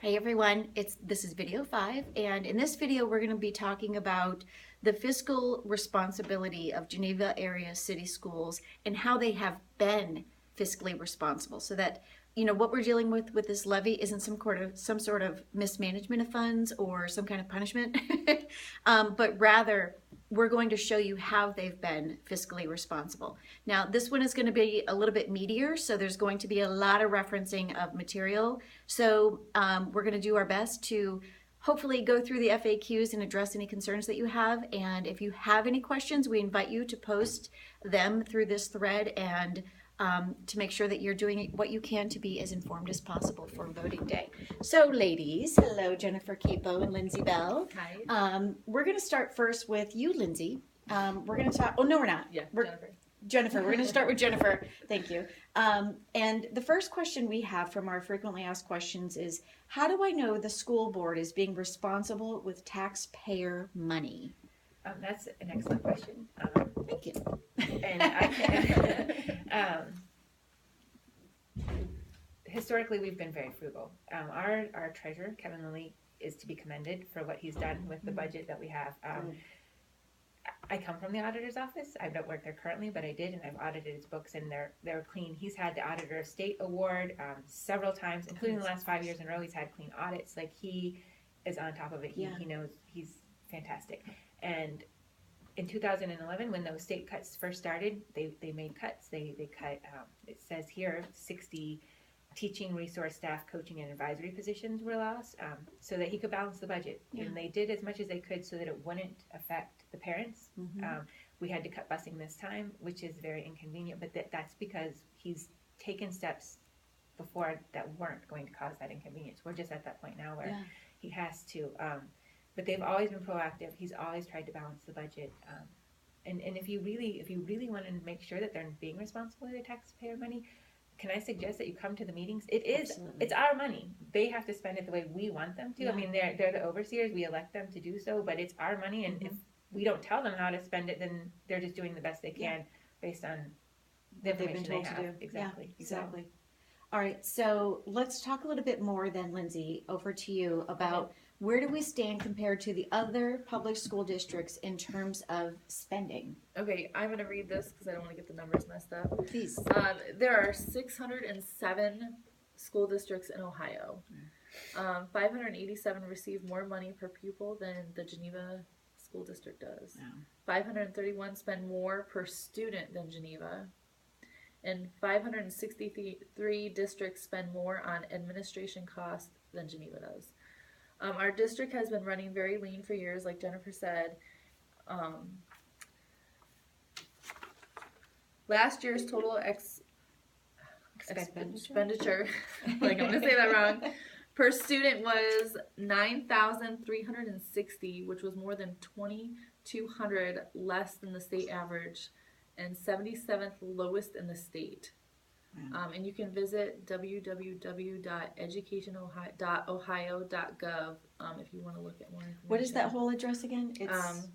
Hey everyone, this is video 5, and in this video we're going to be talking about the fiscal responsibility of Geneva area city schools and how they have been fiscally responsible, so that what we're dealing with this levy isn't some sort of mismanagement of funds or some kind of punishment, but rather we're going to show you how they've been fiscally responsible. Now, this one is going to be a little bit meatier, so there's going to be a lot of referencing of material. So we're going to do our best to hopefully go through the FAQs and address any concerns that you have. And if you have any questions, we invite you to post them through this thread and to make sure that you're doing what you can to be as informed as possible for voting day. So ladies, hello, Jennifer Capo and Lindsay Bell. Hi. We're going to start first with you, Lindsay. We're going to talk, oh no, we're not. Yeah, We're, Jennifer. Jennifer, we're going to start with Jennifer. Thank you. And the first question we have from our frequently asked questions is, how do I know the school board is being responsible with taxpayer money? That's an excellent question. Thank you. And I, historically, we've been very frugal. Our treasurer, Kevin Lilly, is to be commended for what he's done with the budget that we have. I come from the auditor's office. I don't work there currently, but I did, and I've audited his books, and they're clean. He's had the Auditor of State Award several times, including the last 5 years in a row. He's had clean audits. Like, he is on top of it. He knows. He's fantastic. And in 2011, when those state cuts first started, they made cuts. They cut. It says here 60 teaching, resource staff, coaching, and advisory positions were lost, so that he could balance the budget. Yeah. And they did as much as they could so that it wouldn't affect the parents. We had to cut busing this time, which is very inconvenient, but that's because he's taken steps before that weren't going to cause that inconvenience. We're just at that point now where he has to. But they've always been proactive. He's always tried to balance the budget. And if you really want to make sure that they're being responsible with their taxpayer money, can I suggest that you come to the meetings? It's our money. They have to spend it the way we want them to. Yeah. I mean, they're the overseers. We elect them to do so, but it's our money, and if we don't tell them how to spend it, then they're just doing the best they can based on the information they've been told to do. Exactly. Yeah, exactly. So. All right, so let's talk a little bit more then, Lindsay, over to you about where do we stand compared to the other public school districts in terms of spending? Okay, I'm going to read this because I don't want to get the numbers messed up. Please. There are 607 school districts in Ohio. 587 receive more money per pupil than the Geneva school district does. Yeah. 531 spend more per student than Geneva. And 563 districts spend more on administration costs than Geneva does. Our district has been running very lean for years, like Jennifer said. Last year's total expenditure, like I'm going to say that wrong, per student was $9,360, which was more than $2,200 less than the state average, and 77th lowest in the state. And you can visit www.educationohio.gov if you want to look at more information. What is that whole address again? It's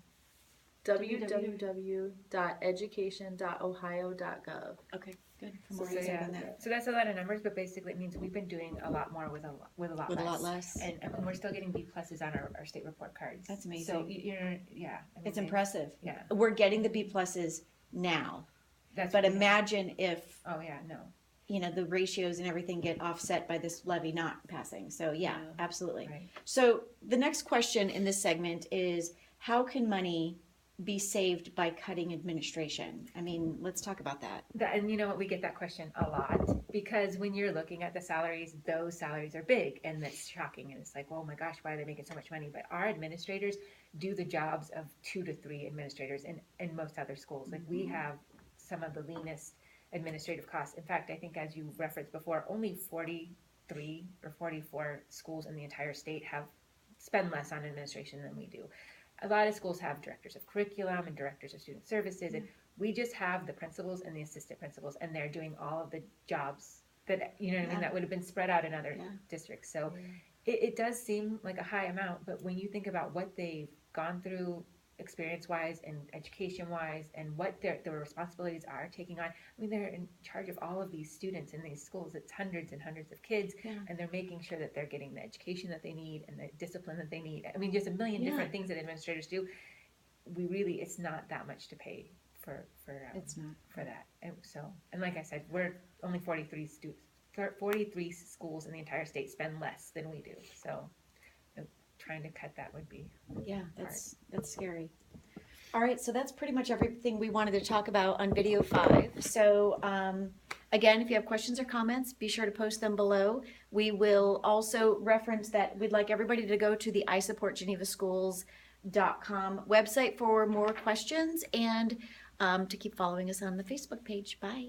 www.education.ohio.gov. Okay, good. So that's a lot of numbers, but basically it means we've been doing a lot more with a lot less. And we're still getting B pluses on our state report cards. That's amazing. So it's impressive. Yeah, we're getting the B pluses now. But imagine if the ratios and everything get offset by this levy not passing. So absolutely. Right. So the next question in this segment is, how can money be saved by cutting administration? I mean, let's talk about that. And you know what, we get that question a lot, because when you're looking at the salaries, those salaries are big, and that's shocking, and it's like, oh my gosh, why are they making so much money? But our administrators do the jobs of 2 to 3 administrators in most other schools. Like, we have some of the leanest administrative costs. In fact, I think, as you referenced before, only 43 or 44 schools in the entire state spend less on administration than we do. A lot of schools have directors of curriculum and directors of student services, and we just have the principals and the assistant principals, and they're doing all of the jobs that, that would have been spread out in other districts. So it does seem like a high amount, but when you think about what they've gone through experience-wise and education-wise, and what their responsibilities are taking on. I mean, they're in charge of all of these students in these schools. It's hundreds and hundreds of kids, and they're making sure that they're getting the education that they need and the discipline that they need. I mean, there's a million different things that administrators do. It's not that much to pay for It's not. for that. And like I said, we're only 43 schools in the entire state spend less than we do. So trying to cut that would be that's scary. All right, so that's pretty much everything we wanted to talk about on video 5. So again, if you have questions or comments, be sure to post them below. We will also reference that we'd like everybody to go to the isupportgenevaschools.com website for more questions, and to keep following us on the Facebook page. Bye.